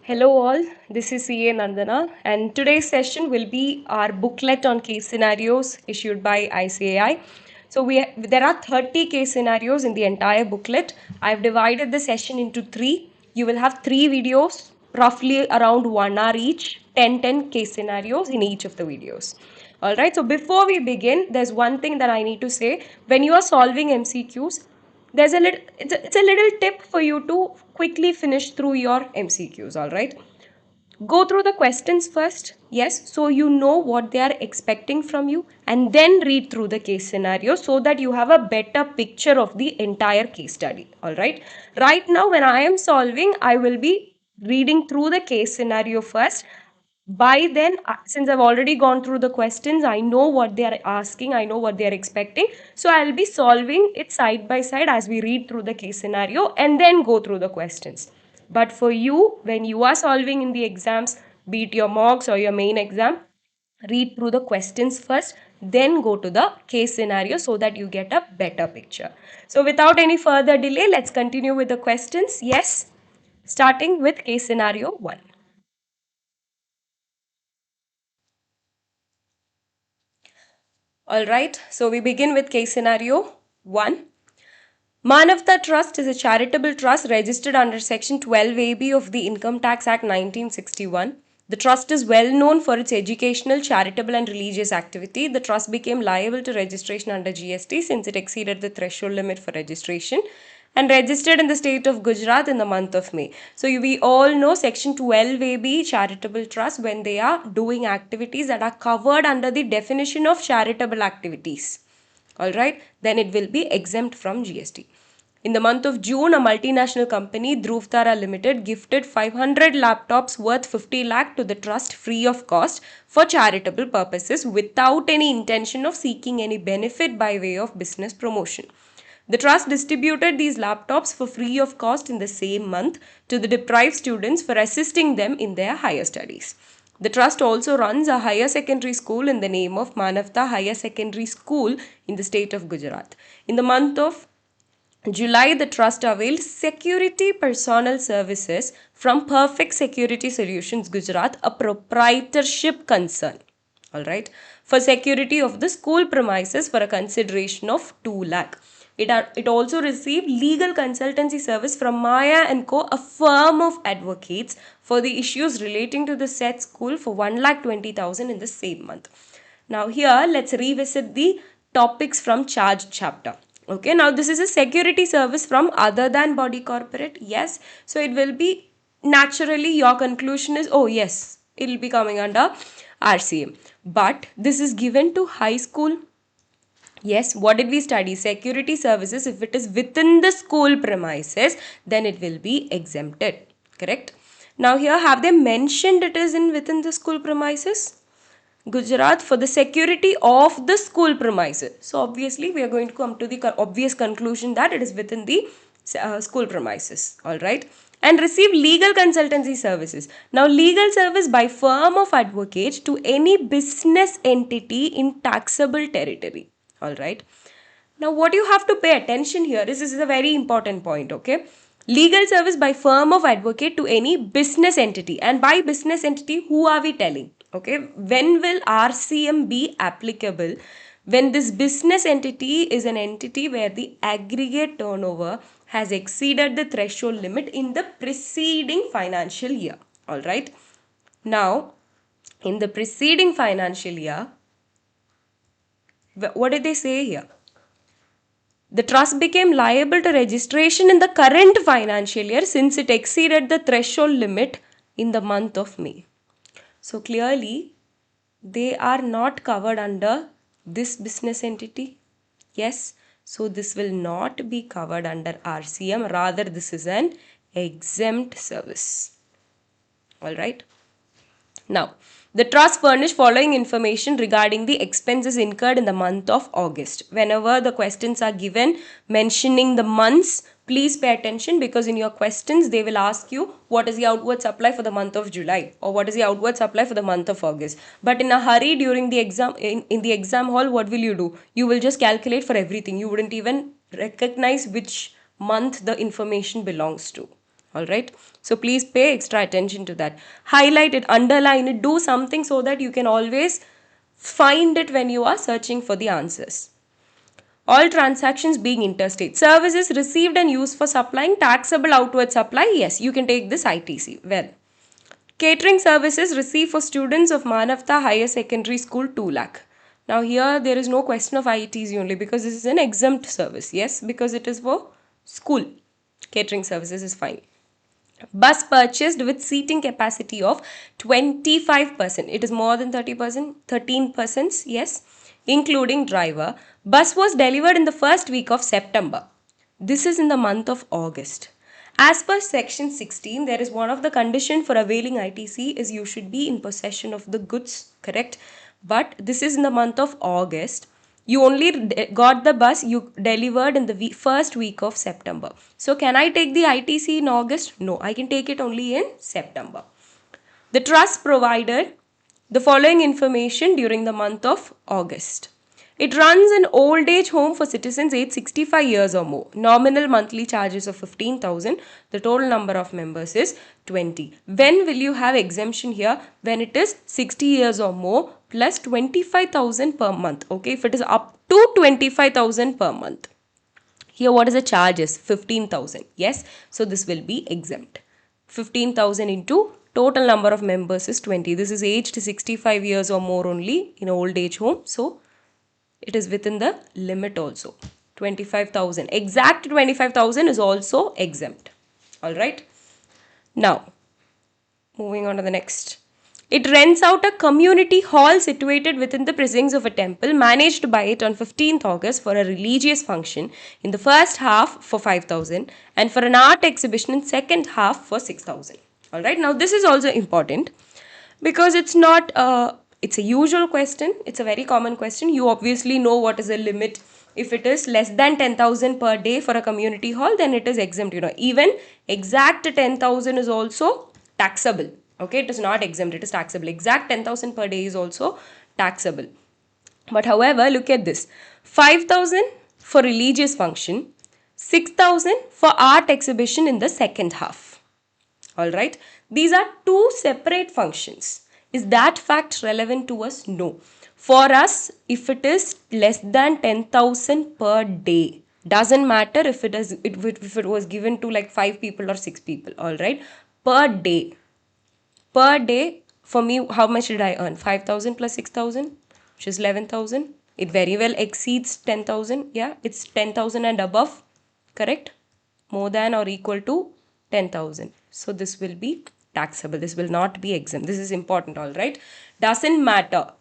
Hello all, this is CA Nandana and today's session will be our booklet on case scenarios issued by ICAI. So there are 30 case scenarios in the entire booklet. I've divided the session into three. You will have three videos, roughly around 1 hour each, 10 case scenarios in each of the videos. Alright, so before we begin, there's one thing that I need to say. When you are solving MCQs, there's a little it's a little tip for you to quickly finish through your MCQs. All right, go through the questions first, yes, so you know what they are expecting from you, and then read through the case scenario so that you have a better picture of the entire case study. All right, right now when I am solving, I will be reading through the case scenario first. By then, since I've already gone through the questions, I know what they are asking, I know what they are expecting, so I'll be solving it side by side as we read through the case scenario and then go through the questions. But for you, when you are solving in the exams, be it your mocks or your main exam, read through the questions first, then go to the case scenario so that you get a better picture. So without any further delay, let's continue with the questions. Yes, starting with case scenario 1. All right, so we begin with case scenario 1. Manavta Trust is a charitable trust registered under Section 12AB of the Income Tax Act 1961. The trust is well known for its educational, charitable, and religious activity. The trust became liable to registration under GST since it exceeded the threshold limit for registration and registered in the state of Gujarat in the month of May. So we all know Section 12AB charitable trust when they are doing activities that are covered under the definition of charitable activities. Alright, then it will be exempt from GST. In the month of June, a multinational company, Dhruvtara Limited, gifted 500 laptops worth 50 lakh to the trust free of cost for charitable purposes without any intention of seeking any benefit by way of business promotion. The trust distributed these laptops for free of cost in the same month to the deprived students for assisting them in their higher studies. The trust also runs a higher secondary school in the name of Manavta Higher Secondary School in the state of Gujarat. In the month of July, the trust availed security personnel services from Perfect Security Solutions Gujarat, a proprietorship concern. All right, for security of the school premises for a consideration of 2 lakh. It also received legal consultancy service from Maya and Co, a firm of advocates for the issues relating to the said school for 1,20,000 in the same month. Now here let's revisit the topics from charged chapter. Okay, now this is a security service from other than body corporate. Yes, so it will be naturally your conclusion is, oh yes, it will be coming under RCM. But this is given to high school. Yes, what did we study? Security services, if it is within the school premises, then it will be exempted. Correct? Now here have they mentioned it is in within the school premises? Gujarat for the security of the school premises. So obviously we are going to come to the obvious conclusion that it is within the school premises. All right. And receive legal consultancy services. Now legal service by firm of advocates to any business entity in taxable territory. All right. Now what you have to pay attention here is this is a very important point. Okay. Legal service by firm of advocate to any business entity. And by business entity, who are we telling? Okay, when will RCM be applicable? When this business entity is an entity where the aggregate turnover has exceeded the threshold limit in the preceding financial year. All right. Now, in the preceding financial year, what did they say here? The trust became liable to registration in the current financial year since it exceeded the threshold limit in the month of May. So clearly, they are not covered under this business entity. Yes, so this will not be covered under RCM. Rather, this is an exempt service. All right. Now, the trust furnish following information regarding the expenses incurred in the month of August. Whenever the questions are given mentioning the months, please pay attention because in your questions they will ask you what is the outward supply for the month of July or what is the outward supply for the month of August. But in a hurry during the exam, in the exam hall, what will you do? You will just calculate for everything. You wouldn't even recognize which month the information belongs to. Alright, so please pay extra attention to that. Highlight it, underline it, do something so that you can always find it when you are searching for the answers. All transactions being interstate. Services received and used for supplying taxable outward supply. Yes, you can take this ITC. Well, catering services received for students of Manavta Higher Secondary School 2 lakh. Now here there is no question of ITC only because this is an exempt service. Yes, because it is for school. Catering services is fine. Bus purchased with seating capacity of 25%. It is more than 30%, 13%, yes, including driver. Bus was delivered in the first week of September. This is in the month of August. As per section 16, there is one of the condition for availing ITC is you should be in possession of the goods, correct? But this is in the month of August. You only got the bus you delivered in the first week of September. So can I take the ITC in August? No, I can take it only in September. The trust provided the following information during the month of August. It runs an old age home for citizens aged 65 years or more. Nominal monthly charges of 15,000. The total number of members is 20. When will you have exemption here? When it is 60 years or more plus 25,000 per month. Okay, if it is up to 25,000 per month. Here what is the charges? 15,000. Yes, so this will be exempt. 15,000 into total number of members is 20. This is aged 65 years or more only in old age home. So it is within the limit also. 25,000. Exact 25,000 is also exempt. Alright. Now, moving on to the next. It rents out a community hall situated within the precincts of a temple managed by it on 15th August for a religious function in the first half for 5,000 and for an art exhibition in second half for 6,000. Alright, now this is also important because it's not it's a usual question, it's a very common question. You obviously know what is the limit. If it is less than 10,000 per day for a community hall, then it is exempt. Even exact 10,000 is also taxable. Okay, it is not exempt, it is taxable. Exact 10,000 per day is also taxable. But however, look at this. 5,000 for religious function, 6,000 for art exhibition in the second half. Alright, these are two separate functions. Is that fact relevant to us? No. For us, if it is less than 10,000 per day, doesn't matter if it was given to like 5 people or 6 people, alright, per day. Per day, for me, how much did I earn? 5,000 plus 6,000, which is 11,000. It very well exceeds 10,000. Yeah, it's 10,000 and above, correct? More than or equal to 10,000. So this will be taxable. This will not be exempt. This is important, all right? Doesn't matter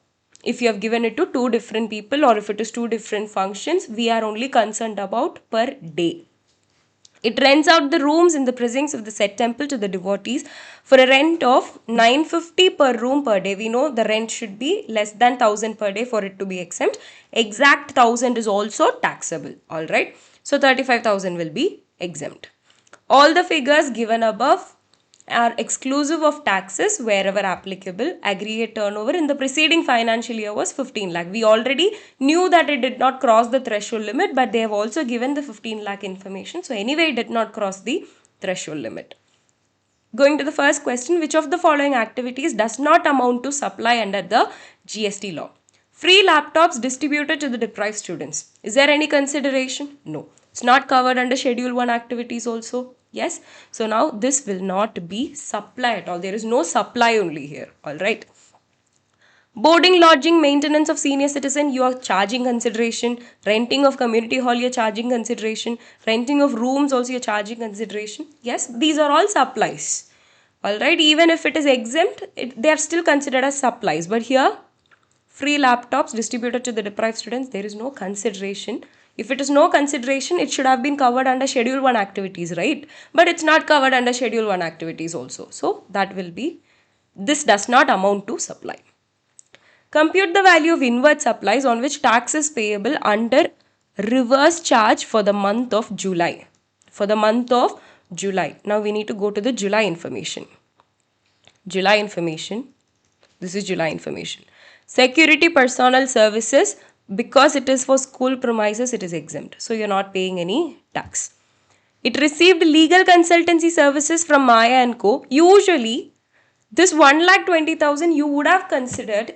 if you have given it to 2 different people or if it is 2 different functions. We are only concerned about per day. It rents out the rooms in the precincts of the said temple to the devotees for a rent of 950 per room per day. We know the rent should be less than 1,000 per day for it to be exempt. Exact 1,000 is also taxable. Alright. So 35,000 will be exempt. All the figures given above are exclusive of taxes wherever applicable. Aggregate turnover in the preceding financial year was 15 lakh. We already knew that it did not cross the threshold limit, but they have also given the 15 lakh information. So anyway, it did not cross the threshold limit. Going to the first question, which of the following activities does not amount to supply under the GST law? Free laptops distributed to the deprived students. Is there any consideration? No. It's not covered under Schedule 1 activities also. Yes. So now this will not be supply at all. There is no supply only here. Alright. Boarding, lodging, maintenance of senior citizen, you are charging consideration. Renting of community hall, you are charging consideration. Renting of rooms also you are charging consideration. Yes, these are all supplies. Alright, even if it is exempt, they are still considered as supplies. But here, free laptops distributed to the deprived students, there is no consideration. If it is no consideration, it should have been covered under Schedule 1 activities, right? But it's not covered under Schedule 1 activities also. So that will be, this does not amount to supply. Compute the value of inward supplies on which tax is payable under reverse charge for the month of July. For the month of July. Now we need to go to the July information. July information. This is July information. Security personnel services, because it is for school premises, it is exempt. So you're not paying any tax. It received legal consultancy services from Maya and Co. Usually, this 1,20,000 you would have considered,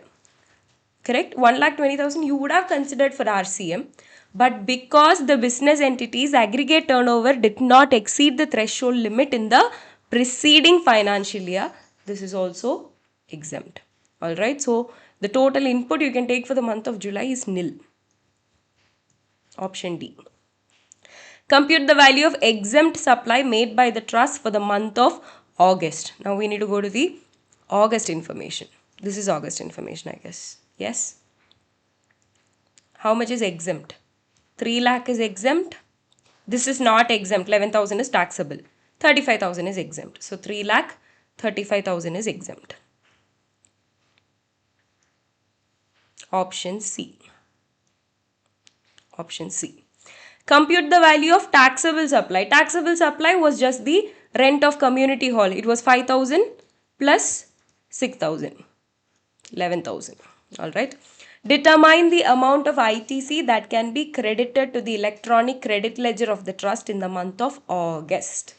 correct? 1,20,000 you would have considered for RCM, but because the business entity's aggregate turnover did not exceed the threshold limit in the preceding financial year, this is also exempt. Alright, so the total input you can take for the month of July is nil. Option D. Compute the value of exempt supply made by the trust for the month of August. Now we need to go to the August information. This is August information, I guess. Yes. How much is exempt? 3 lakh is exempt. This is not exempt. 11,000 is taxable. 35,000 is exempt. So 3 lakh, 35,000 is exempt. Option C. Option C. Compute the value of taxable supply. Taxable supply was just the rent of community hall. It was 5,000 plus 6,000. 11,000. Alright. Determine the amount of ITC that can be credited to the electronic credit ledger of the trust in the month of August.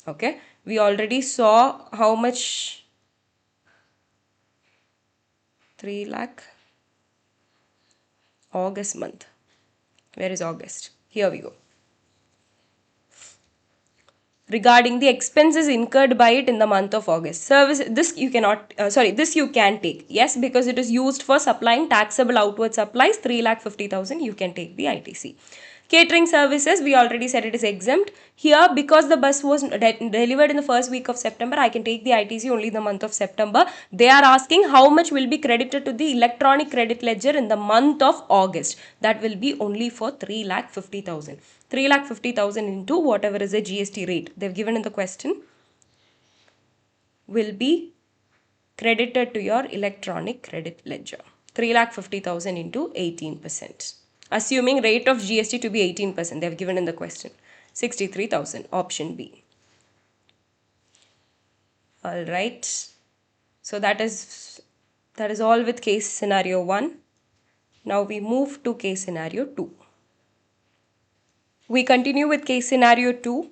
Okay. We already saw how much. 3 lakh. August month. Where is August? Here we go. Regarding the expenses incurred by it in the month of August. Service, this you cannot, this you can take. Yes, because it is used for supplying taxable outward supplies, 3,50,000, you can take the ITC. Catering services, we already said it is exempt. Here, because the bus was delivered in the first week of September, I can take the ITC only in the month of September. They are asking how much will be credited to the electronic credit ledger in the month of August. That will be only for 3,50,000. 3,50,000 into whatever is the GST rate they've given in the question will be credited to your electronic credit ledger. 3,50,000 into 18%. Assuming rate of GST to be 18%, they have given in the question. 63,000, option B. Alright. So that is all with case scenario 1. Now we move to case scenario 2. We continue with case scenario 2.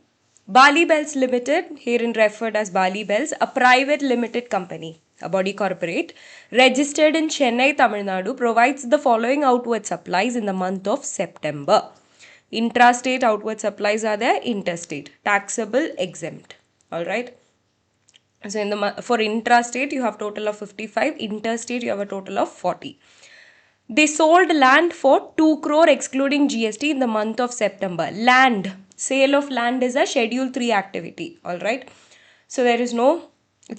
Bali Bells Limited, herein referred as Bali Bells, a private limited company, a body corporate, registered in Chennai, Tamil Nadu, provides the following outward supplies in the month of September. Intrastate outward supplies are there, interstate, taxable, exempt. Alright. So for intrastate, you have total of 55, interstate, you have a total of 40. They sold land for 2 crore excluding GST in the month of September. Land. Sale of land is a Schedule 3 activity. Alright. So it's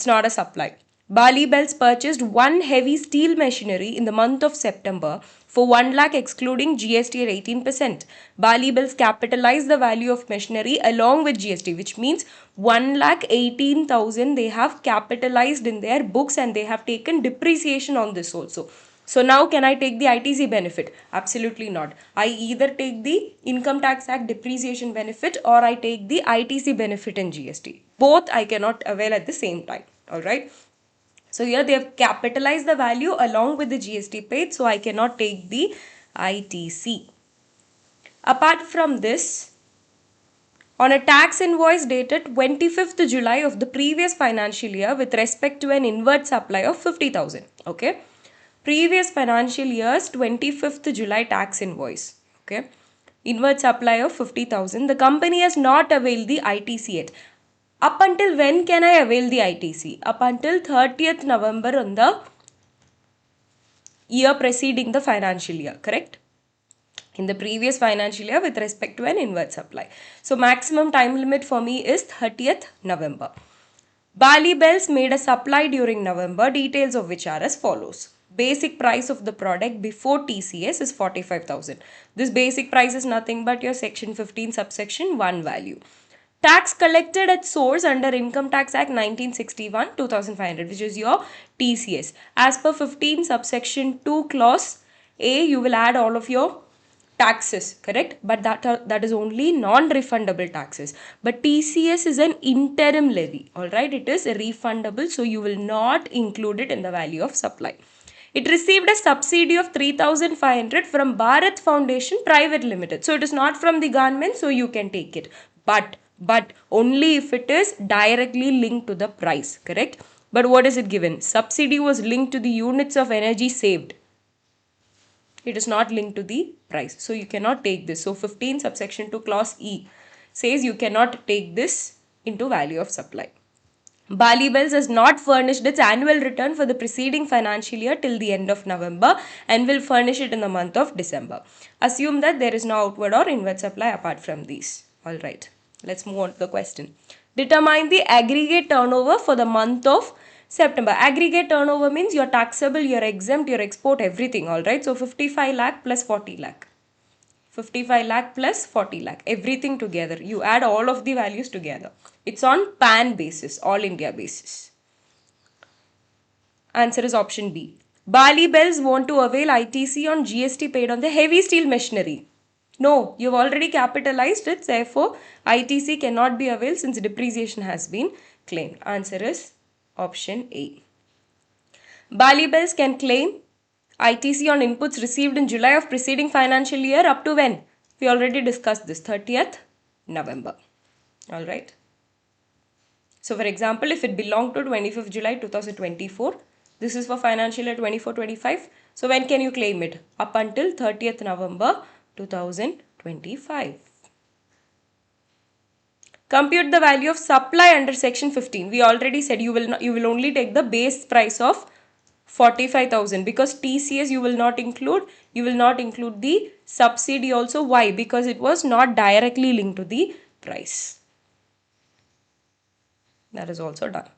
not a supply. Bali Bells purchased 1 heavy steel machinery in the month of September for 1 lakh excluding GST at 18%. Bali Bells capitalized the value of machinery along with GST, which means 1,18,000 they have capitalized in their books and they have taken depreciation on this also. So now can I take the ITC benefit? Absolutely not. I either take the Income Tax Act depreciation benefit or I take the ITC benefit in GST. Both I cannot avail at the same time. Alright. So here they have capitalized the value along with the GST paid. So I cannot take the ITC. Apart from this, on a tax invoice dated 25th July of the previous financial year with respect to an inward supply of 50,000. Okay. Previous financial year's 25th July tax invoice. Okay. Inward supply of 50,000. The company has not availed the ITC yet. Up until when can I avail the ITC? Up until 30th November on the year preceding the financial year. Correct? In the previous financial year with respect to an inward supply. So maximum time limit for me is 30th November. Bali Bells made a supply during November, details of which are as follows. Basic price of the product before TCS is 45,000. This basic price is nothing but your section 15 subsection 1 value. Tax collected at source under Income Tax Act 1961, 2,500, which is your TCS. As per 15 subsection 2 clause A, you will add all of your taxes, correct? But that is only non-refundable taxes. But TCS is an interim levy, alright? It is refundable, so you will not include it in the value of supply. It received a subsidy of 3,500 from Bharat Foundation Private Limited. So it is not from the government, so you can take it. But only if it is directly linked to the price, correct? But what is it given? Subsidy was linked to the units of energy saved. It is not linked to the price. So you cannot take this. So 15 subsection 2 clause E says you cannot take this into value of supply. Bali Bells has not furnished its annual return for the preceding financial year till the end of November and will furnish it in the month of December. Assume that there is no outward or inward supply apart from these. Alright, let's move on to the question. Determine the aggregate turnover for the month of September. Aggregate turnover means you're taxable, you're exempt, you're export, everything. Alright, so 55 lakh plus 40 lakh. 55 lakh plus 40 lakh, everything together. You add all of the values together. It's on PAN basis, all India basis. Answer is option B. Bali Bells want to avail ITC on GST paid on the heavy steel machinery. No, you've already capitalized it, therefore ITC cannot be availed since depreciation has been claimed. Answer is option A. Bali Bells can claim ITC on inputs received in July of preceding financial year up to when? We already discussed this, 30th November. Alright. So for example, if it belonged to 25th July 2024, this is for financial year 24-25. So when can you claim it? Up until 30th November 2025. Compute the value of supply under section 15. We already said you will only take the base price of 45,000 because TCS you will not include the subsidy also. Why? Because it was not directly linked to the price. That is also done.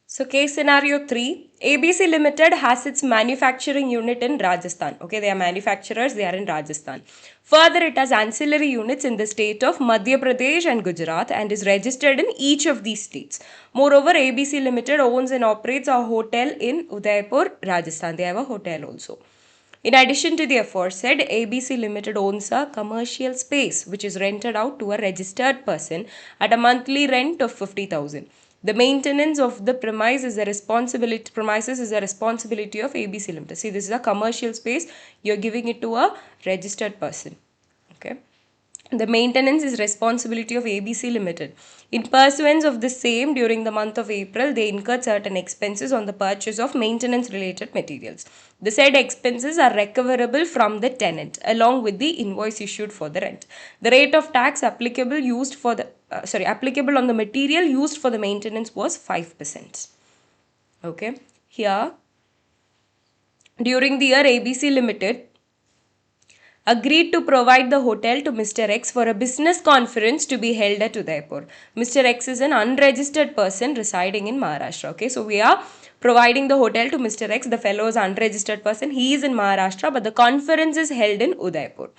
So case scenario 3, ABC Limited has its manufacturing unit in Rajasthan. Okay, they are manufacturers, they are in Rajasthan. Further, it has ancillary units in the state of Madhya Pradesh and Gujarat and is registered in each of these states. Moreover, ABC Limited owns and operates a hotel in Udaipur, Rajasthan. They have a hotel also. In addition to the aforesaid, ABC Limited owns a commercial space which is rented out to a registered person at a monthly rent of 50,000. The maintenance of the premises is a responsibility of ABC Limited. See, this is a commercial space. You're giving it to a registered person. Okay. The maintenance is responsibility of ABC Limited. In pursuance of the same, during the month of April, they incurred certain expenses on the purchase of maintenance-related materials. The said expenses are recoverable from the tenant, along with the invoice issued for the rent. The rate of tax applicable on the material used for the maintenance was 5%. Okay. Here, during the year, ABC Limited agreed to provide the hotel to Mr. X for a business conference to be held at Udaipur. Mr. X is an unregistered person residing in Maharashtra. Okay, so we are providing the hotel to Mr. X. The fellow is unregistered person. He is in Maharashtra, but the conference is held in Udaipur.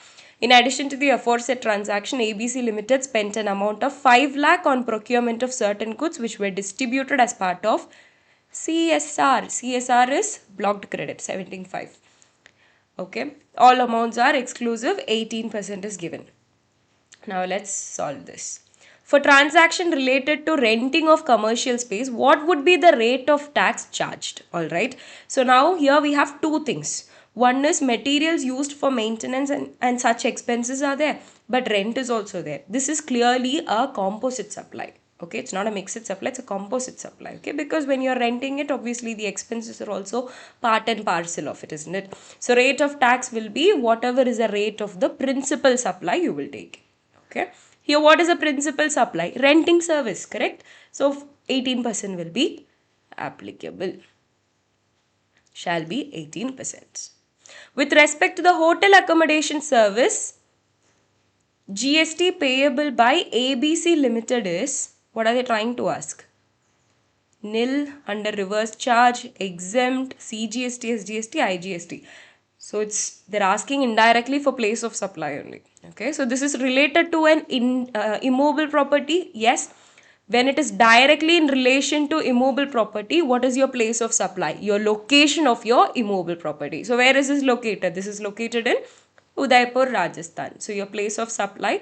In addition to the aforesaid transaction, ABC Limited spent an amount of 5 lakh on procurement of certain goods which were distributed as part of CSR. CSR is blocked credit, 17.5. Okay, all amounts are exclusive, 18% is given. Now let's solve this. For transaction related to renting of commercial space, what would be the rate of tax charged? Alright, so now here we have two things. One is materials used for maintenance and such expenses are there, but rent is also there. This is clearly a composite supply. Okay, it's not a mixed supply, it's a composite supply. Okay, because when you're renting it, obviously the expenses are also part and parcel of it, isn't it? So rate of tax will be whatever is the rate of the principal supply you will take. Okay, here what is a principal supply? Renting service, correct? So 18% will be applicable. Shall be 18%. With respect to the hotel accommodation service, GST payable by ABC Limited is, what are they trying to ask? Nil, under reverse charge, exempt, CGST, SGST, IGST. So they're asking indirectly for place of supply only. Okay, so this is related to an immobile property. Yes, when it is directly in relation to immobile property, what is your place of supply? Your location of your immobile property. So where is this located? This is located in Udaipur, Rajasthan. So your place of supply.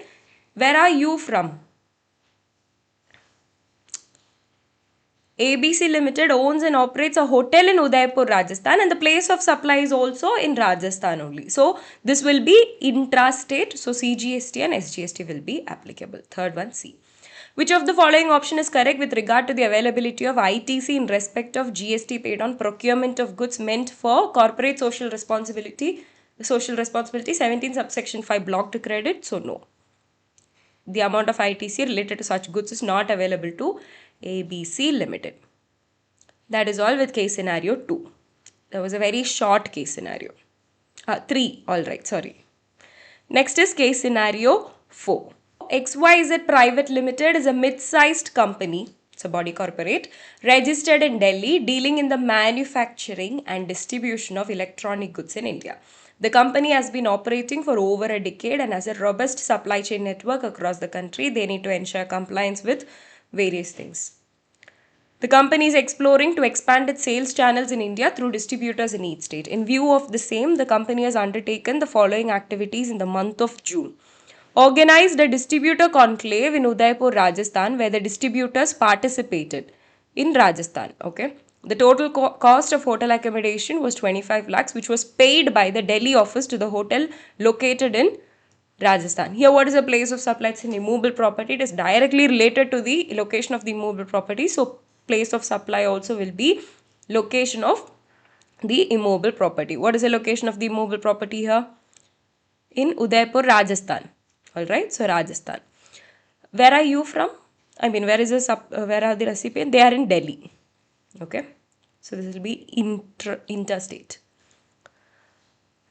Where are you from? ABC Limited owns and operates a hotel in Udaipur, Rajasthan, and the place of supply is also in Rajasthan only. So this will be intrastate. So CGST and SGST will be applicable. Third one, C. Which of the following option is correct with regard to the availability of ITC in respect of GST paid on procurement of goods meant for corporate social responsibility? Social responsibility 17 subsection 5 blocked credit. So no. The amount of ITC related to such goods is not available to ABC Limited. That is all with case scenario 2. That was a very short case scenario. 3, alright, sorry. Next is case scenario 4. XYZ Private Limited is a mid-sized company, it's a body corporate, registered in Delhi, dealing in the manufacturing and distribution of electronic goods in India. The company has been operating for over a decade and has a robust supply chain network across the country. They need to ensure compliance with various things. The company is exploring to expand its sales channels in India through distributors in each state. In view of the same, the company has undertaken the following activities in the month of June. Organized a distributor conclave in Udaipur, Rajasthan, where the distributors participated in Rajasthan. Okay. The total cost of hotel accommodation was 25 lakhs, which was paid by the Delhi office to the hotel located in Rajasthan. Here, what is the place of supply? It's an immovable property. It is directly related to the location of the immovable property. So, place of supply also will be location of the immovable property. What is the location of the immovable property here? In Udaipur, Rajasthan. Alright, so Rajasthan. Where are you from? I mean, where are the recipient? They are in Delhi. Okay, so this will be interstate.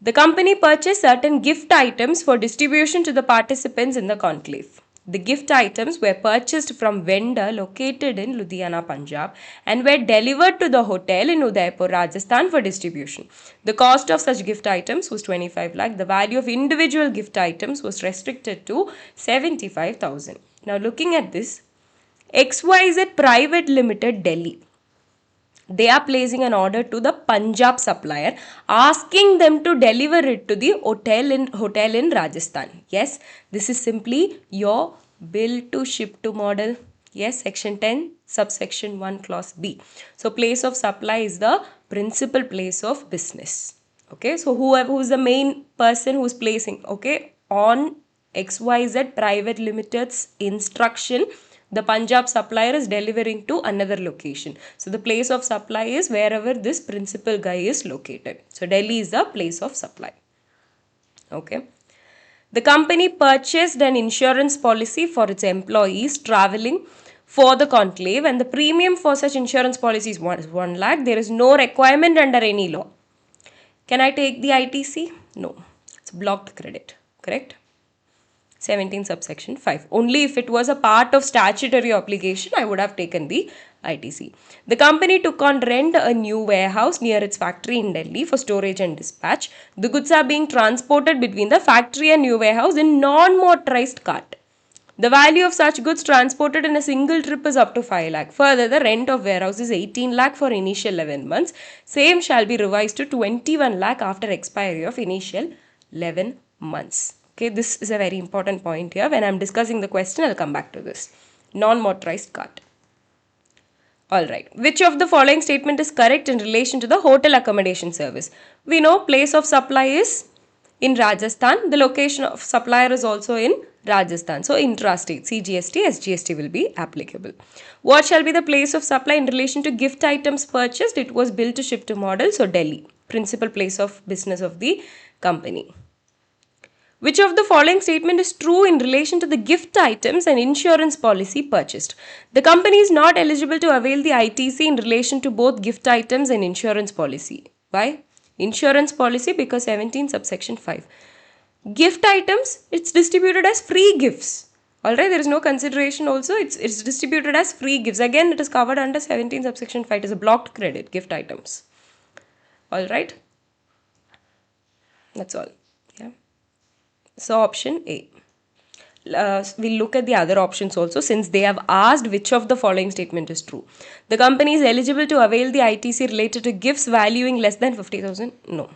The company purchased certain gift items for distribution to the participants in the conclave. The gift items were purchased from vendor located in Ludhiana, Punjab, and were delivered to the hotel in Udaipur, Rajasthan for distribution. The cost of such gift items was 25 lakh. The value of individual gift items was restricted to 75,000. Now looking at this, XYZ Private Limited, Delhi. They are placing an order to the Punjab supplier, asking them to deliver it to the hotel in Rajasthan. Yes, this is simply your bill to ship to model. Yes, section 10 subsection 1 clause B. So place of supply is the principal place of business. Okay, so who is the main person who is placing, okay, on XYZ Private Limited's instruction, the Punjab supplier is delivering to another location. So the place of supply is wherever this principal guy is located. So Delhi is the place of supply. Okay. The company purchased an insurance policy for its employees traveling for the conclave, and the premium for such insurance policy is 1 lakh. There is no requirement under any law. Can I take the ITC? No. It's blocked credit. Correct? 17 subsection 5. Only if it was a part of statutory obligation, I would have taken the ITC. The company took on rent a new warehouse near its factory in Delhi for storage and dispatch. The goods are being transported between the factory and new warehouse in non-motorized cart. The value of such goods transported in a single trip is up to 5 lakh. Further, the rent of warehouse is 18 lakh for initial 11 months. Same shall be revised to 21 lakh after expiry of initial 11 months. Okay, this is a very important point here. When I am discussing the question, I will come back to this. Non-motorized cart. Alright, which of the following statement is correct in relation to the hotel accommodation service? We know place of supply is in Rajasthan. The location of supplier is also in Rajasthan. So, intrastate, CGST, SGST will be applicable. What shall be the place of supply in relation to gift items purchased? It was built to ship to model. So, Delhi, principal place of business of the company. Which of the following statement is true in relation to the gift items and insurance policy purchased? The company is not eligible to avail the ITC in relation to both gift items and insurance policy. Why? Insurance policy because 17 subsection 5. Gift items, it's distributed as free gifts. Alright, there is no consideration also. It's distributed as free gifts. Again, it is covered under 17 subsection 5. It is a blocked credit, gift items. Alright. That's all. Yeah. So option A. We'll look at the other options also since they have asked which of the following statement is true. The company is eligible to avail the ITC related to gifts valuing less than 50,000? No.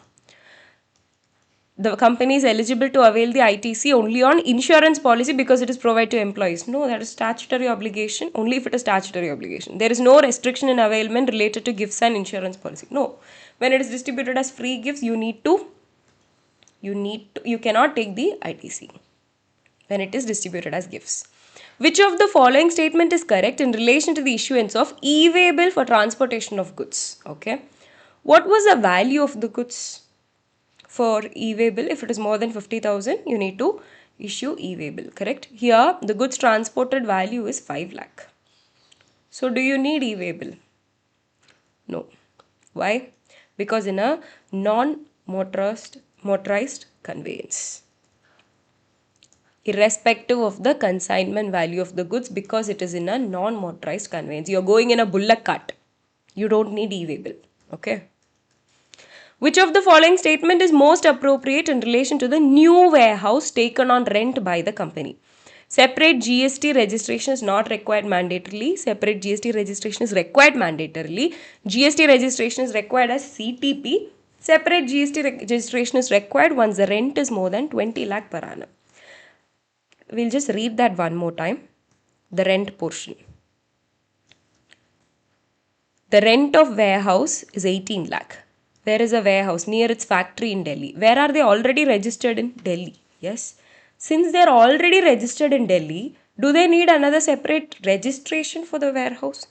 the company is eligible to avail the ITC only on insurance policy because it is provided to employees. No, that is statutory obligation only if it is statutory obligation. There is no restriction in availment related to gifts and insurance policy. No, when it is distributed as free gifts, you cannot take the ITC when it is distributed as gifts. Which of the following statement is correct in relation to the issuance of e-way bill for transportation of goods? Okay, what was the value of the goods? For e-way bill, if it is more than 50,000, you need to issue e-way bill, correct? Here, the goods transported value is 5 lakh. So, do you need e-way bill? No. Why? Because in a non-motorized conveyance, irrespective of the consignment value of the goods, because it is in a non-motorized conveyance, you are going in a bullock cart, you don't need e-way bill. Okay. Which of the following statement is most appropriate in relation to the new warehouse taken on rent by the company? Separate GST registration is not required mandatorily. Separate GST registration is required mandatorily. GST registration is required as CTP. Separate GST registration is required once the rent is more than 20 lakh per annum. We'll just read that one more time. The rent portion. The rent of warehouse is 18 lakh. There is a warehouse near its factory in Delhi. Where are they already registered in? Delhi. Yes. Since they are already registered in Delhi, do they need another separate registration for the warehouse?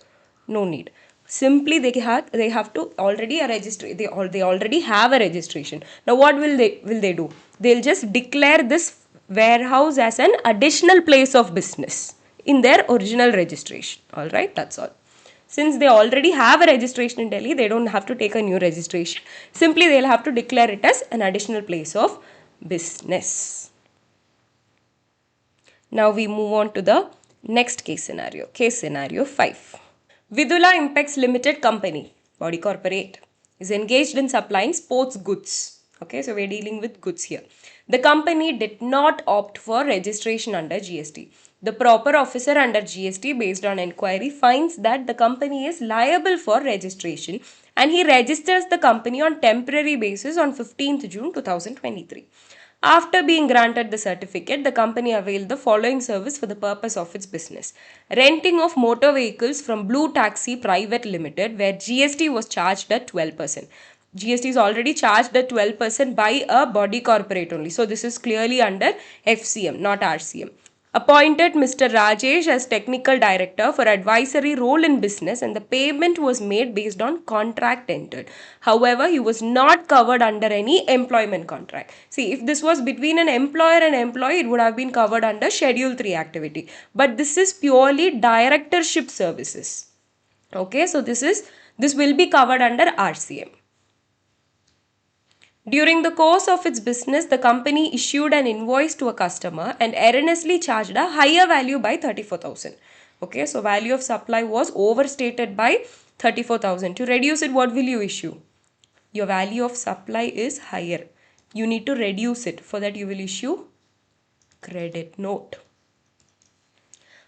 No need. Simply they have to already a register. They already have a registration. Now what will they do? They'll just declare this warehouse as an additional place of business in their original registration. All right, that's all. Since they already have a registration in Delhi, they don't have to take a new registration. Simply they'll have to declare it as an additional place of business. Now we move on to the next case scenario. Case scenario 5. Vidula Impex Limited Company, body corporate, is engaged in supplying sports goods. Okay, so we're dealing with goods here. The company did not opt for registration under GST. The proper officer under GST, based on inquiry, finds that the company is liable for registration and he registers the company on temporary basis on 15th June 2023. After being granted the certificate, the company availed the following service for the purpose of its business. Renting of motor vehicles from Blue Taxi Private Limited, where GST was charged at 12%. GST is already charged at 12% by a body corporate only. So this is clearly under FCM, not RCM. Appointed Mr. Rajesh as technical director for advisory role in business, and the payment was made based on contract entered. However, he was not covered under any employment contract. See, if this was between an employer and employee, it would have been covered under Schedule 3 activity. But this is purely directorship services. Okay, so this will be covered under RCM. During the course of its business, the company issued an invoice to a customer and erroneously charged a higher value by 34,000. Okay, so value of supply was overstated by 34,000. To reduce it, what will you issue? Your value of supply is higher. You need to reduce it. For that, you will issue credit note.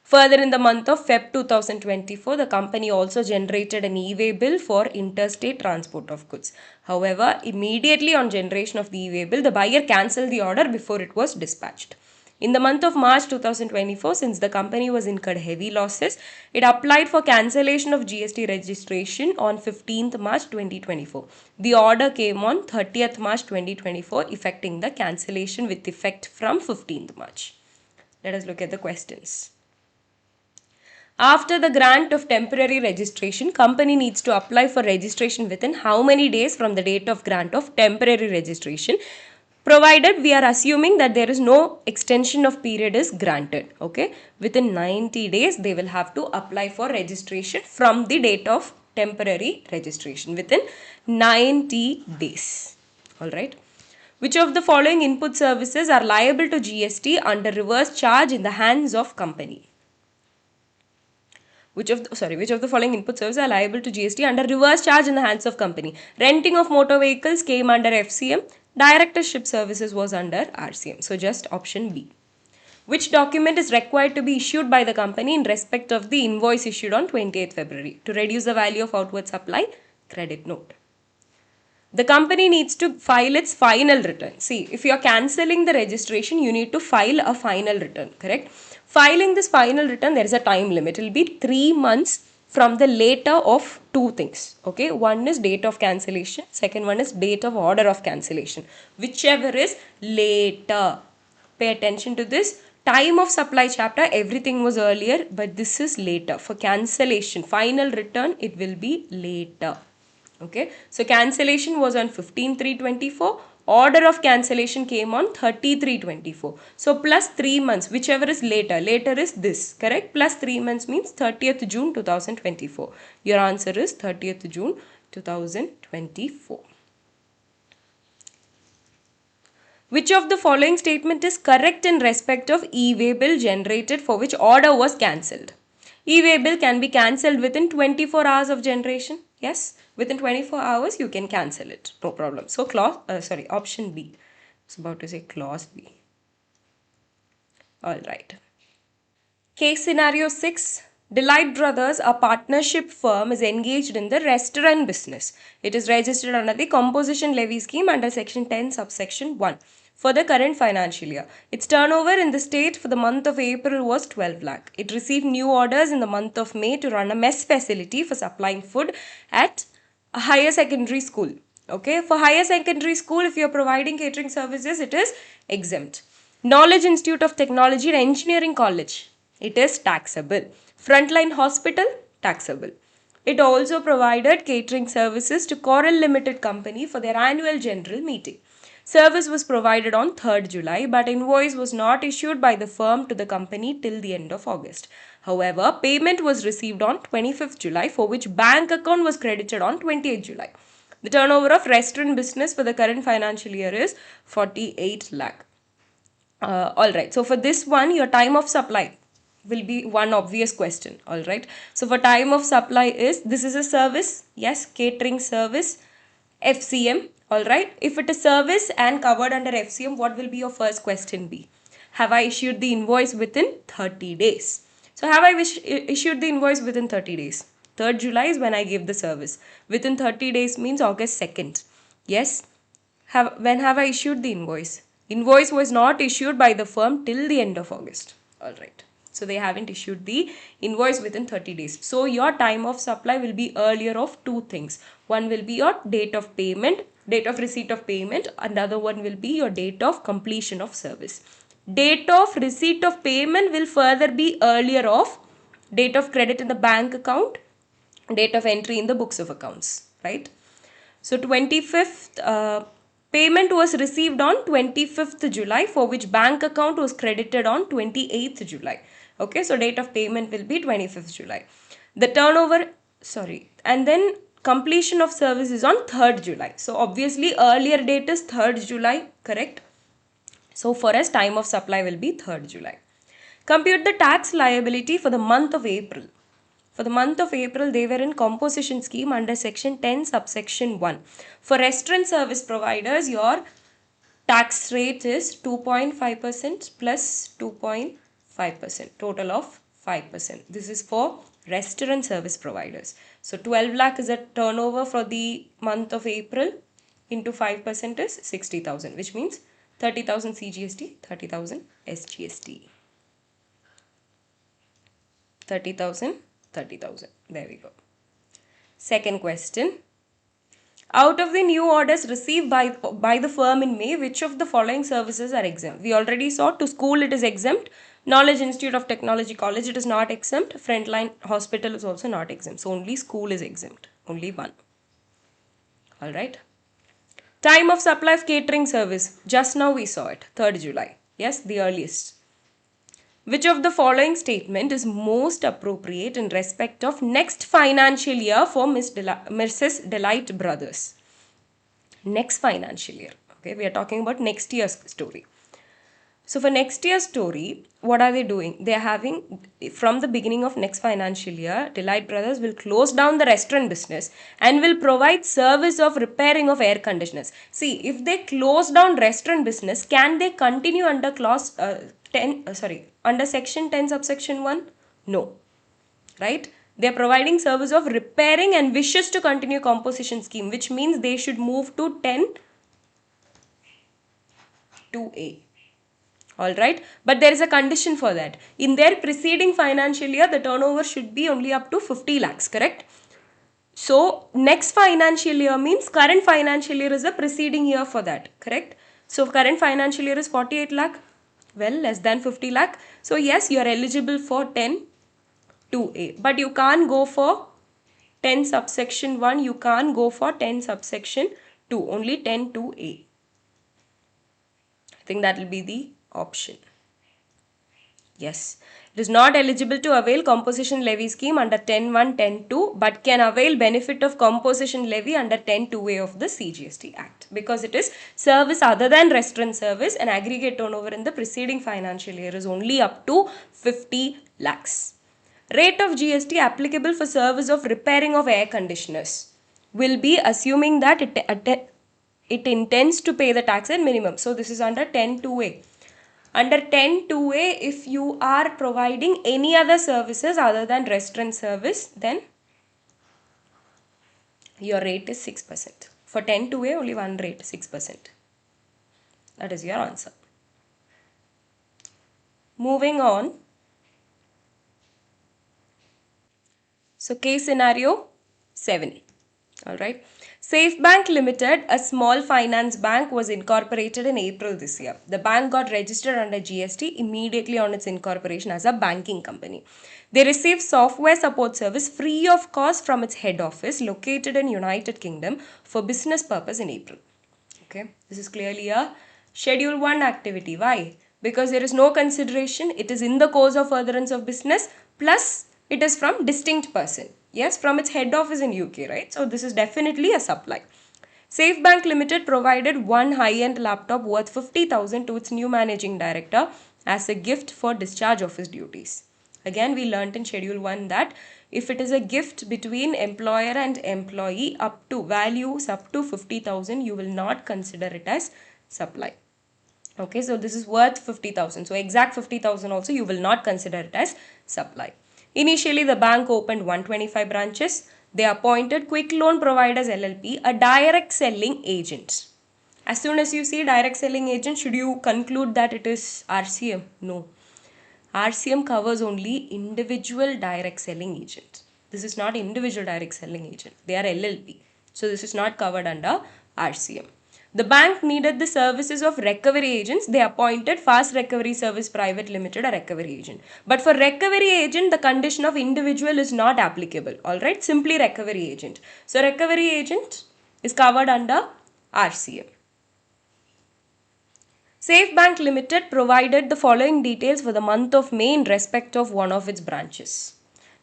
Further, in the month of Feb 2024, the company also generated an e-way bill for interstate transport of goods. However, immediately on generation of the e-way bill, the buyer cancelled the order before it was dispatched. In the month of March 2024, since the company was incurred heavy losses, it applied for cancellation of GST registration on 15th March 2024. The order came on 30th March 2024, effecting the cancellation with effect from 15th March. Let us look at the questions. After the grant of temporary registration, company needs to apply for registration within how many days from the date of grant of temporary registration, provided we are assuming that there is no extension of period is granted. Okay, within 90 days they will have to apply for registration from the date of temporary registration within 90 days. All right. Which of the following input services are liable to GST under reverse charge in the hands of company? Which of the following input services are liable to GST under reverse charge in the hands of company? Renting of motor vehicles came under FCM. Directorship services was under RCM. So just option B. Which document is required to be issued by the company in respect of the invoice issued on 28th February? To reduce the value of outward supply, credit note. The company needs to file its final return. See, if you are cancelling the registration, you need to file a final return, correct? Filing this final return, there is a time limit. It will be 3 months from the later of two things. Okay, one is date of cancellation, second one is date of order of cancellation. Whichever is later. Pay attention to this. Time of supply chapter, everything was earlier, but this is later. For cancellation, final return, it will be later. Okay, so cancellation was on 15/3/24. Order of cancellation came on 30/3/24. So plus 3 months, whichever is later. Later is this, correct? Plus 3 months means 30th June 2024. Your answer is 30th June 2024. Which of the following statement is correct in respect of e-way bill generated for which order was cancelled? E-way bill can be cancelled within 24 hours of generation. Yes, within 24 hours you can cancel it. No problem. So option B. I was about to say clause B. Alright. Case scenario 6. Delight Brothers, a partnership firm, is engaged in the restaurant business. It is registered under the composition levy scheme under section 10 subsection 1 for the current financial year. Its turnover in the state for the month of April was 12 lakh. It received new orders in the month of May to run a mess facility for supplying food at a higher secondary school. Okay, for higher secondary school, if you are providing catering services, it is exempt. Knowledge Institute of Technology and Engineering College, it is taxable. Frontline Hospital, taxable. It also provided catering services to Coral Limited Company for their annual general meeting. Service was provided on 3rd July, but invoice was not issued by the firm to the company till the end of August. However, payment was received on 25th July, for which bank account was credited on 28th July. The turnover of restaurant business for the current financial year is 48 lakh. Alright, so for this one, your time of supply will be one obvious question. Alright, so for time of supply is, this is a service, yes, catering service, FCM. Alright, if it is service and covered under FCM, what will be your first question be? Have I issued the invoice within 30 days? So have I issued the invoice within 30 days? 3rd July is when I gave the service. Within 30 days means August 2nd. Yes. When have I issued the invoice? Invoice was not issued by the firm till the end of August. Alright. So they haven't issued the invoice within 30 days. So your time of supply will be earlier of two things. One will be your date of payment, date of receipt of payment. Another one will be your date of completion of service. Date of receipt of payment will further be earlier of date of credit in the bank account, date of entry in the books of accounts, right? So 25th, payment was received on 25th July, for which bank account was credited on 28th July. Okay, so date of payment will be 25th July. The turnover, and then completion of service is on 3rd July. So obviously earlier date is 3rd July, correct? So for us, time of supply will be 3rd July. Compute the tax liability for the month of April. For the month of April, they were in composition scheme under section 10 subsection 1. For restaurant service providers, your tax rate is 2.5% plus 2.5%, total of 5%. This is for restaurant service providers. So 12 lakh is a turnover for the month of April, into 5% is 60,000, which means 30,000 CGST, 30,000 SGST. 30,000, 30,000. There we go. Second question. Out of the new orders received by the firm in May, which of the following services are exempt? We already saw to school it is exempt. Knowledge Institute of Technology College, it is not exempt. Frontline Hospital is also not exempt. So only school is exempt. Only one. Alright. Time of supply of catering service. Just now we saw it. 3rd July. Yes, the earliest. Which of the following statement is most appropriate in respect of next financial year for Mrs. Delight Brothers? Next financial year. Okay, we are talking about next year's story. So for next year's story, what are they doing? They are having, from the beginning of next financial year, Delight Brothers will close down the restaurant business and will provide service of repairing of air conditioners. See, if they close down restaurant business, can they continue under under section 10 subsection 1? No. Right? They are providing service of repairing and wishes to continue composition scheme, which means they should move to 10 2A. Alright, but there is a condition for that. In their preceding financial year, the turnover should be only up to 50 lakhs, correct? So, next financial year means current financial year is the preceding year for that, correct? So, current financial year is 48 lakh, well, less than 50 lakh. So, yes, you are eligible for 10 2A, but you can't go for 10 subsection 1, you can't go for 10 subsection 2, only 10 2A. I think that will be the option. Yes, it is not eligible to avail composition levy scheme under 10.1, 10.2, but can avail benefit of composition levy under 10.2A of the CGST Act, because it is service other than restaurant service, and aggregate turnover in the preceding financial year is only up to 50 lakhs. Rate of GST applicable for service of repairing of air conditioners will be assuming that it intends to pay the tax at minimum. So this is under 10.2A. Under 10.2A, if you are providing any other services other than restaurant service, then your rate is 6%. For 10.2A, only one rate, 6%. That is your answer. Moving on. So, case scenario 7. Alright. Safe Bank Limited, a small finance bank, was incorporated in April this year. The bank got registered under GST immediately on its incorporation as a banking company. They received software support service free of cost from its head office located in United Kingdom for business purpose in April. Okay, this is clearly a Schedule 1 activity. Why? Because there is no consideration. It is in the course of furtherance of business, plus it is from distinct person. Yes, from its head office in UK, right? So this is definitely a supply. Safe Bank Limited provided one high-end laptop worth 50,000 to its new managing director as a gift for discharge of his duties. Again, we learnt in Schedule 1 that if it is a gift between employer and employee up to values up to 50,000, you will not consider it as supply. Okay, so this is worth 50,000. So exact 50,000 also you will not consider it as supply. Initially, the bank opened 125 branches. They appointed Quick Loan Providers LLP, a direct selling agent. As soon as you see direct selling agent, should you conclude that it is RCM? No. RCM covers only individual direct selling agent. This is not individual direct selling agent. They are LLP. So this is not covered under RCM. The bank needed the services of recovery agents. They appointed Fast Recovery Service Private Limited, a recovery agent. But for recovery agent, the condition of individual is not applicable. Alright, simply recovery agent. So recovery agent is covered under RCM. Safe Bank Limited provided the following details for the month of May in respect of one of its branches.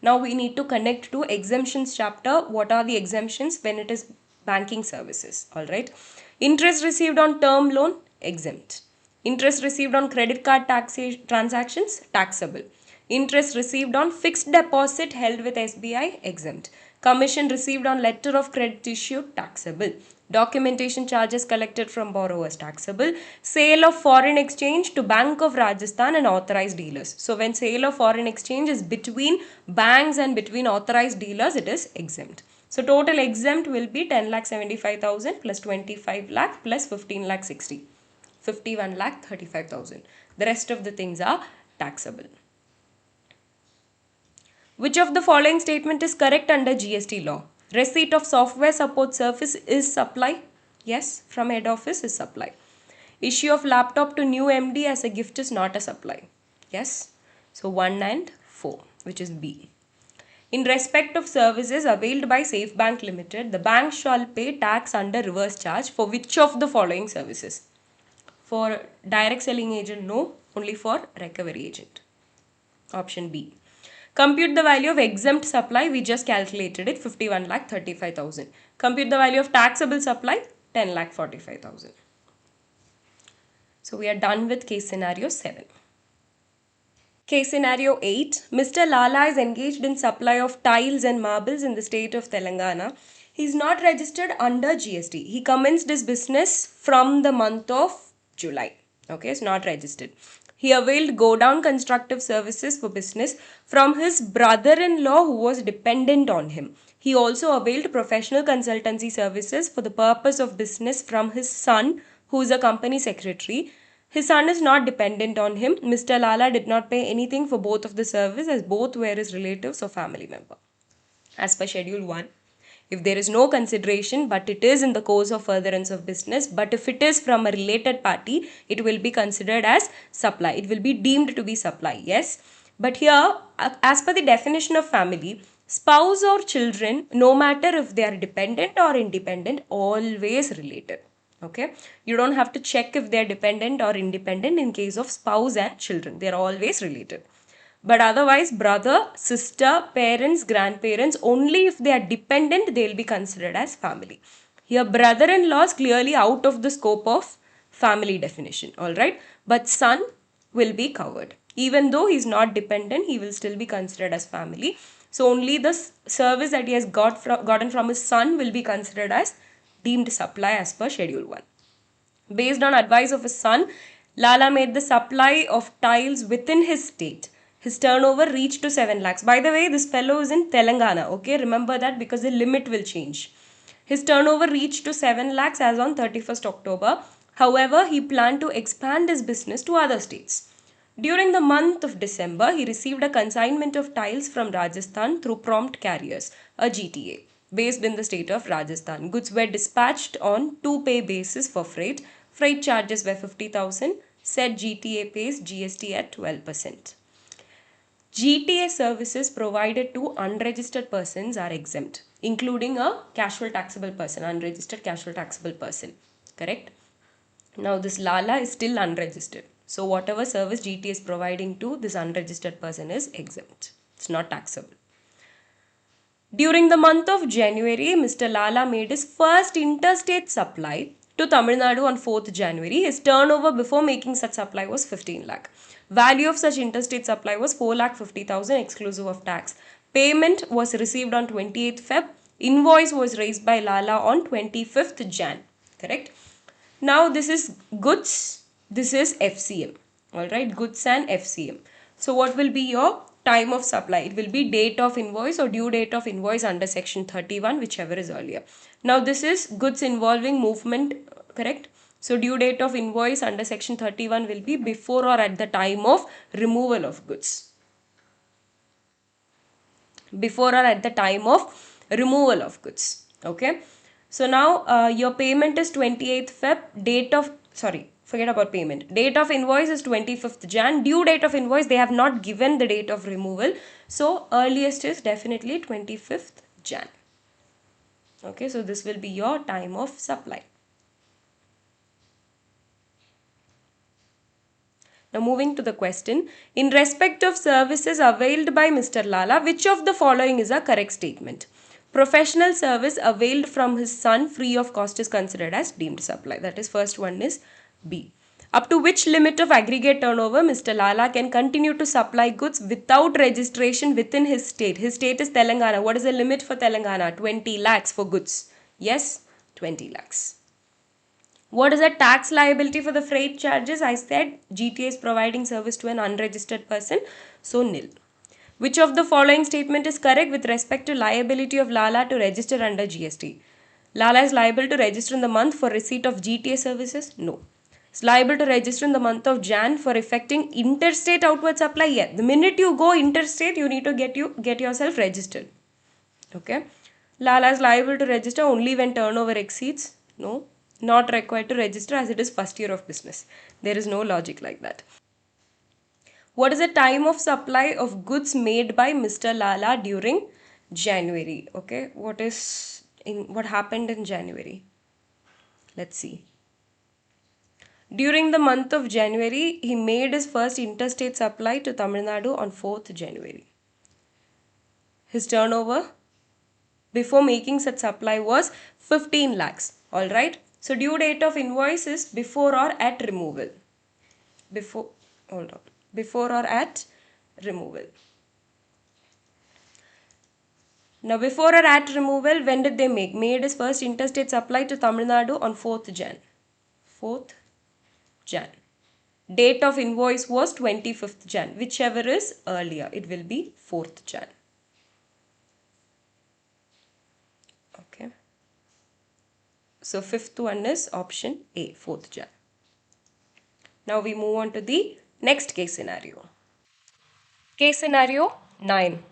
Now we need to connect to exemptions chapter. What are the exemptions when it is banking services? Alright. Interest received on term loan, exempt. Interest received on credit card transactions, taxable. Interest received on fixed deposit held with SBI, exempt. Commission received on letter of credit issued, taxable. Documentation charges collected from borrowers, taxable. Sale of foreign exchange to Bank of Rajasthan and authorized dealers. So when sale of foreign exchange is between banks and between authorized dealers, it is exempt. So total exempt will be 10,75,000 plus 25 lakh plus 15 lakh 60. 51 lakh 35,000. The rest of the things are taxable. Which of the following statement is correct under GST law? Receipt of software support service is supply. Yes, from head office is supply. Issue of laptop to new MD as a gift is not a supply. Yes. So 1 and 4, which is B. In respect of services availed by Safe Bank Limited, the bank shall pay tax under reverse charge for which of the following services? For direct selling agent, no. Only for recovery agent. Option B. Compute the value of exempt supply. We just calculated it. 51 lakh 35,000. Compute the value of taxable supply. 10 lakh 45,000. So we are done with case scenario 7. Case scenario 8. Mr. Lala is engaged in supply of tiles and marbles in the state of Telangana. He is not registered under GST. He commenced his business from the month of July. Okay, it's not registered. He availed go-down constructive services for business from his brother-in-law who was dependent on him. He also availed professional consultancy services for the purpose of business from his son, who is a company secretary. His son is not dependent on him. Mr. Lala did not pay anything for both of the service as both were his relatives or family member. As per Schedule 1, if there is no consideration but it is in the course of furtherance of business, but if it is from a related party, it will be considered as supply. It will be deemed to be supply, yes. But here, as per the definition of family, spouse or children, no matter if they are dependent or independent, always related. Okay, you don't have to check if they are dependent or independent in case of spouse and children. They are always related. But otherwise, brother, sister, parents, grandparents, only if they are dependent, they will be considered as family. Here, brother-in-law is clearly out of the scope of family definition, alright? But son will be covered. Even though he is not dependent, he will still be considered as family. So, only the service that he has gotten from his son will be considered as deemed supply as per Schedule 1. Based on advice of his son, Lala made the supply of tiles within his state. His turnover reached to 7 lakhs. By the way, this fellow is in Telangana. Okay, remember that because the limit will change. His turnover reached to 7 lakhs as on 31st October. However, he planned to expand his business to other states. During the month of December, he received a consignment of tiles from Rajasthan through Prompt Carriers, a GTA, based in the state of Rajasthan. Goods were dispatched on two-pay basis for freight. Freight charges were 50,000. Said GTA pays GST at 12%. GTA services provided to unregistered persons are exempt, including a casual taxable person, unregistered casual taxable person. Correct? Now this Lala is still unregistered. So whatever service GTA is providing to this unregistered person is exempt. It's not taxable. During the month of January, Mr. Lala made his first interstate supply to Tamil Nadu on 4th January. His turnover before making such supply was 15 lakh. Value of such interstate supply was 4 lakh 50,000 exclusive of tax. Payment was received on 28th Feb. Invoice was raised by Lala on 25th Jan. Correct? Now this is goods, this is FCM. Alright, goods and FCM. So what will be your time of supply? It will be date of invoice or due date of invoice under section 31, whichever is earlier. Now this is goods involving movement, correct? So due date of invoice under section 31 will be before or at the time of removal of goods. Before or at the time of removal of goods. Okay. So now your payment is 28th Feb. Forget about payment. Date of invoice is 25th Jan. Due date of invoice, they have not given the date of removal. So earliest is definitely 25th Jan. Okay, so this will be your time of supply. Now moving to the question, in respect of services availed by Mr. Lala, which of the following is a correct statement? Professional service availed from his son free of cost is considered as deemed supply. That is, first one is B. Up to which limit of aggregate turnover Mr. Lala can continue to supply goods without registration within his state? His state is Telangana. What is the limit for Telangana? 20 lakhs for goods. Yes, 20 lakhs. What is the tax liability for the freight charges? I said GTA is providing service to an unregistered person, so nil. Which of the following statement is correct with respect to liability of Lala to register under GST? Lala is liable to register in the month for receipt of GTA services? No. Is liable to register in the month of Jan for effecting interstate outward supply? Yeah. The minute you go interstate, you need to get yourself registered. Okay. Lala is liable to register only when turnover exceeds? No. Not required to register as it is first year of business. There is no logic like that. What is the time of supply of goods made by Mr. Lala during January? Okay, what happened in January? Let's see. During the month of January, he made his first interstate supply to Tamil Nadu on 4th January. His turnover before making such supply was 15 lakhs. Alright. So due date of invoice is before or at removal. Before or at removal. Now before or at removal, when did they make? Made his first interstate supply to Tamil Nadu on 4th Jan. 4th Jan. Date of invoice was 25th Jan. Whichever is earlier, it will be 4th Jan. Okay. So fifth one is option A, 4th Jan. Now we move on to the next case scenario. Case scenario 9.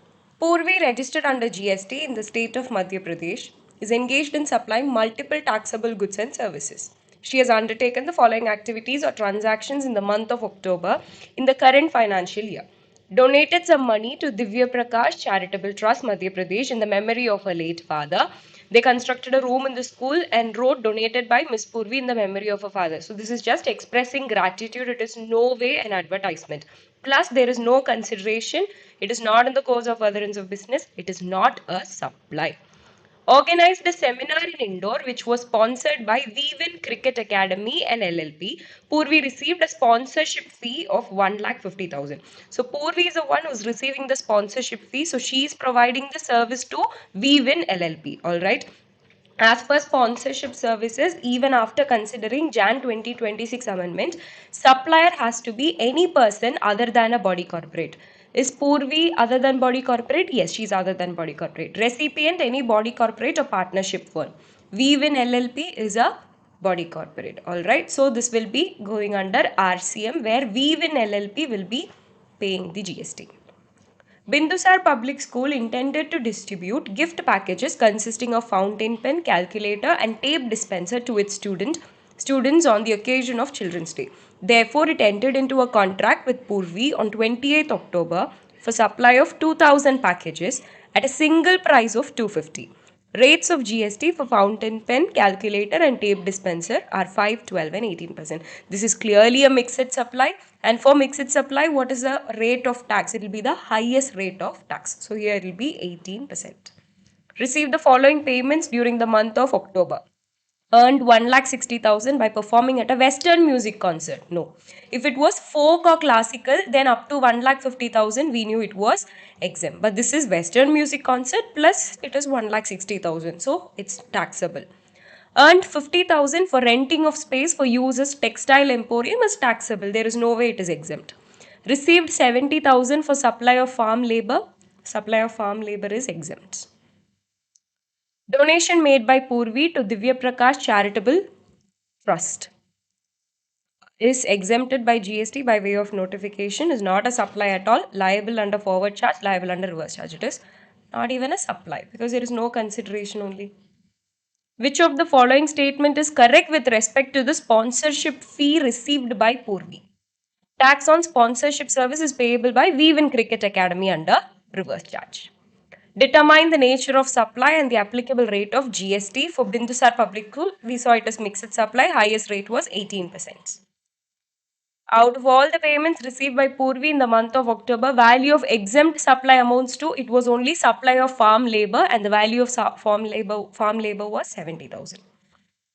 Purvi, registered under GST in the state of Madhya Pradesh, is engaged in supplying multiple taxable goods and services. She has undertaken the following activities or transactions in the month of October in the current financial year. Donated some money to Divya Prakash Charitable Trust Madhya Pradesh in the memory of her late father. They constructed a room in the school and wrote donated by Miss Purvi in the memory of her father. So this is just expressing gratitude. It is no way an advertisement. Plus there is no consideration. It is not in the course of furtherance of business. It is not a supply. Organized a seminar in Indore which was sponsored by Weavin Cricket Academy and LLP. Purvi received a sponsorship fee of 1,50,000. So Purvi is the one who's receiving the sponsorship fee. So she is providing the service to Weavin LLP. Alright. As per sponsorship services, even after considering Jan 2026 amendment, supplier has to be any person other than a body corporate. Is Purvi other than body corporate? Yes, she is other than body corporate. Recipient, any body corporate or partnership firm. Weavin LLP is a body corporate. Alright, so this will be going under RCM where Weavin LLP will be paying the GST. Bindusar Public School intended to distribute gift packages consisting of fountain pen, calculator, and tape dispenser to its students on the occasion of Children's Day. Therefore, it entered into a contract with Purvi on 28th October for supply of 2000 packages at a single price of 250. Rates of GST for fountain pen, calculator and tape dispenser are 5, 12 and 18%. This is clearly a mixed supply, and for mixed supply, what is the rate of tax? It will be the highest rate of tax. So here it will be 18%. Receive the following payments during the month of October. Earned 1,60,000 by performing at a Western music concert. No. If it was folk or classical, then up to 1,50,000 we knew it was exempt. But this is Western music concert plus it is 1,60,000. So it's taxable. Earned 50,000 for renting of space for use as textile emporium is taxable. There is no way it is exempt. Received 70,000 for supply of farm labor. Supply of farm labor is exempt. Donation made by Purvi to Divya Prakash Charitable Trust is exempted by GST by way of notification, is not a supply at all, liable under forward charge, liable under reverse charge. It is not even a supply because there is no consideration only. Which of the following statement is correct with respect to the sponsorship fee received by Purvi? Tax on sponsorship service is payable by Weavin Cricket Academy under reverse charge. Determine the nature of supply and the applicable rate of GST for Bindusar Public School. We saw it as mixed supply. Highest rate was 18%. Out of all the payments received by Purvi in the month of October, value of exempt supply amounts to, it was only supply of farm labor and the value of farm labor was 70,000.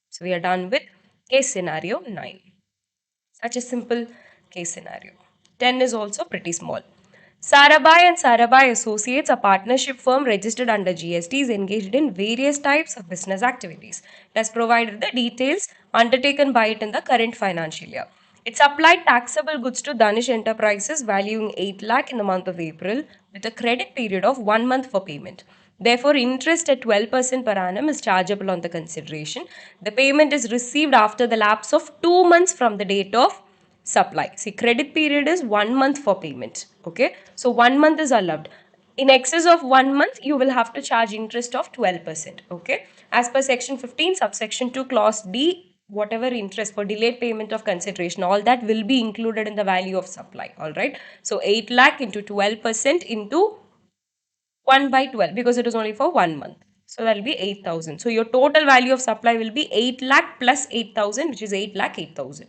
So we are done with case scenario 9. Such a simple case scenario. 10 is also pretty small. Sarabhai and Sarabhai Associates, a partnership firm registered under GST, is engaged in various types of business activities. It has provided the details undertaken by it in the current financial year. It supplied taxable goods to Danish Enterprises valuing 8 lakh in the month of April with a credit period of 1 month for payment. Therefore, interest at 12% per annum is chargeable on the consideration. The payment is received after the lapse of 2 months from the date of supply. See, credit period is 1 month for payment. Okay, so 1 month is allowed. In excess of 1 month, you will have to charge interest of 12%. Okay, as per section 15, subsection 2, clause D, whatever interest for delayed payment of consideration, all that will be included in the value of supply. All right, so 8 lakh into 12% into 1 by 12 because it is only for 1 month. So that will be 8,000. So your total value of supply will be 8 lakh plus 8,000, which is 8 lakh 8,000.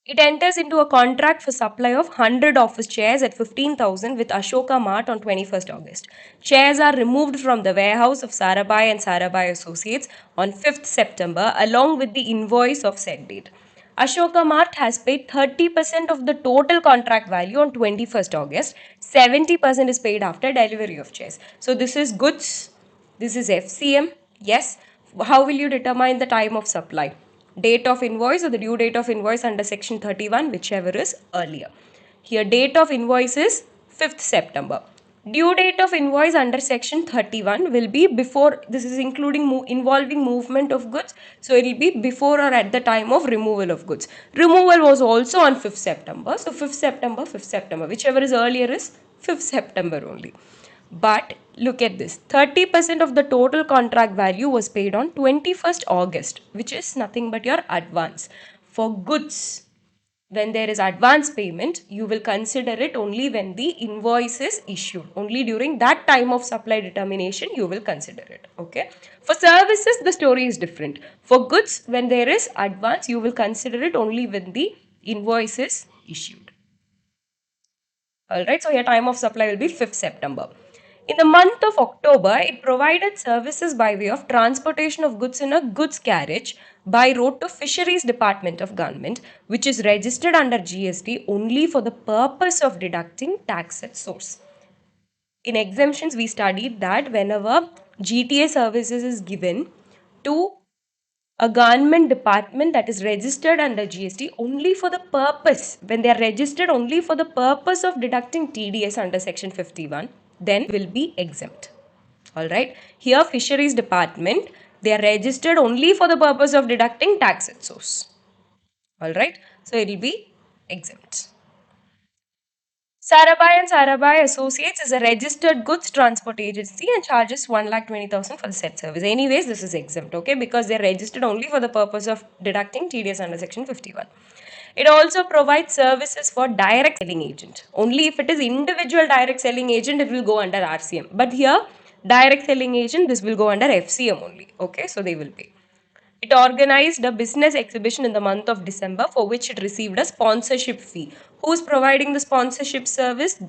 It enters into a contract for supply of 100 office chairs at 15,000 with Ashoka Mart on 21st August. Chairs are removed from the warehouse of Sarabhai and Sarabhai Associates on 5th September along with the invoice of said date. Ashoka Mart has paid 30% of the total contract value on 21st August. 70% is paid after delivery of chairs. So this is goods. This is FCM. Yes. How will you determine the time of supply? date of invoice or the due date of invoice under section 31, whichever is earlier. Here date of invoice is 5th September. Due date of invoice under section 31 will be before, this is including involving movement of goods, so it will be before or at the time of removal of goods. Removal was also on 5th September, so 5th September, 5th September, whichever is earlier is 5th September only. But look at this, 30% of the total contract value was paid on 21st August, which is nothing but your advance. For goods, when there is advance payment, you will consider it only when the invoice is issued. Only during that time of supply determination, you will consider it. Okay. For services, the story is different. For goods, when there is advance, you will consider it only when the invoice is issued. Alright, so your time of supply will be 5th September. In the month of October, it provided services by way of transportation of goods in a goods carriage by road to Fisheries Department of Government, which is registered under GST only for the purpose of deducting tax at source. In exemptions, we studied that whenever GTA services is given to a government department that is registered under GST only for the purpose, when they are registered only for the purpose of deducting TDS under section 51, then will be exempt. Alright, here Fisheries Department, they are registered only for the purpose of deducting tax at source. Alright, so it will be exempt. Sarabhai and Sarabhai Associates is a registered goods transport agency and charges 1,20,000 for the said service. Anyways, this is exempt, okay, because they are registered only for the purpose of deducting TDS under section 51. It also provides services for direct selling agent. Only if it is individual direct selling agent, it will go under RCM. But here, direct selling agent, this will go under FCM only, okay, so they will pay. It organized a business exhibition in the month of December for which it received a sponsorship fee. Who is providing the sponsorship service?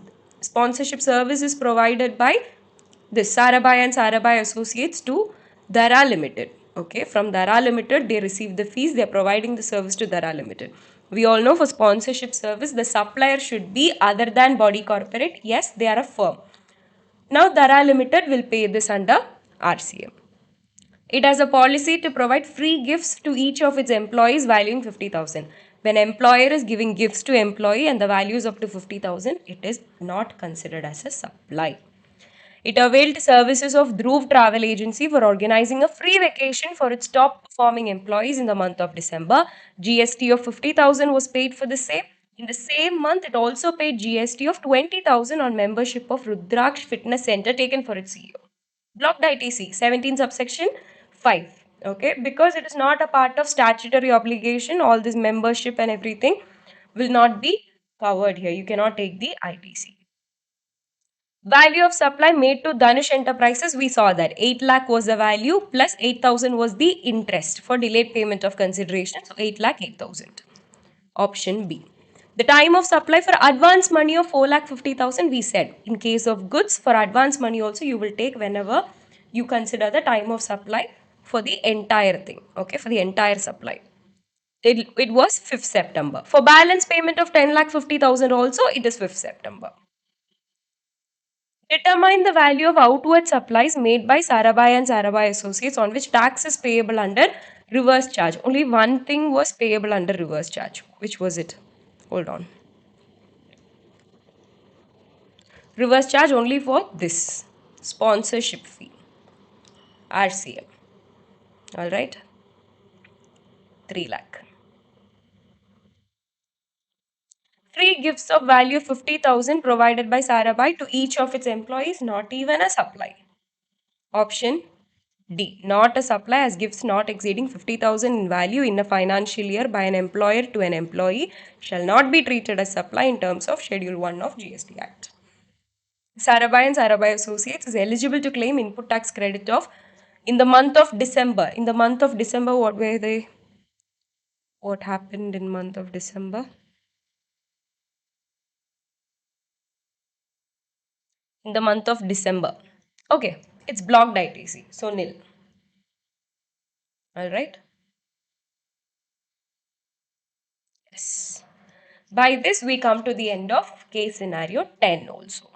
Sponsorship service is provided by the Sarabhai and Sarabhai Associates to Dara Limited. Okay, from Dara Limited, they receive the fees, they are providing the service to Dara Limited. We all know for sponsorship service, the supplier should be other than body corporate. Yes, they are a firm. Now, Dara Limited will pay this under RCM. It has a policy to provide free gifts to each of its employees valuing 50,000. When employer is giving gifts to employee and the value is up to 50,000, it is not considered as a supply. It availed services of Dhruv Travel Agency for organizing a free vacation for its top performing employees in the month of December. GST of 50,000 was paid for the same. In the same month, it also paid GST of 20,000 on membership of Rudraksh Fitness Center taken for its CEO. Blocked ITC 17 subsection 5. Okay, because it is not a part of statutory obligation, all this membership and everything will not be covered here. You cannot take the ITC. Value of supply made to Dhanush Enterprises, we saw that 8 lakh was the value plus 8,000 was the interest for delayed payment of consideration. So 8 lakh 8,000. Option B. The time of supply for advance money of 4,50,000, we said. In case of goods, for advance money also you will take whenever you consider the time of supply for the entire thing. Okay, for the entire supply. It was 5th September. For balance payment of 10,50,000 also, it is 5th September. Determine the value of outward supplies made by Sarabhai and Sarabhai Associates on which tax is payable under reverse charge. Only one thing was payable under reverse charge. Which was it? Hold on. Reverse charge only for this sponsorship fee. RCM. Alright. 3 lakh. Free gifts of value 50,000 provided by Sarabhai to each of its employees, not even a supply. Option D. Not a supply as gifts not exceeding 50,000 in value in a financial year by an employer to an employee shall not be treated as supply in terms of Schedule 1 of GST Act. Sarabhai and Sarabhai Associates is eligible to claim input tax credit of in the month of December. In the month of December, what were they? What happened in month of December? In the month of December. Okay, it's blocked ITC, so nil. Alright. Yes. By this, we come to the end of case scenario 10 also.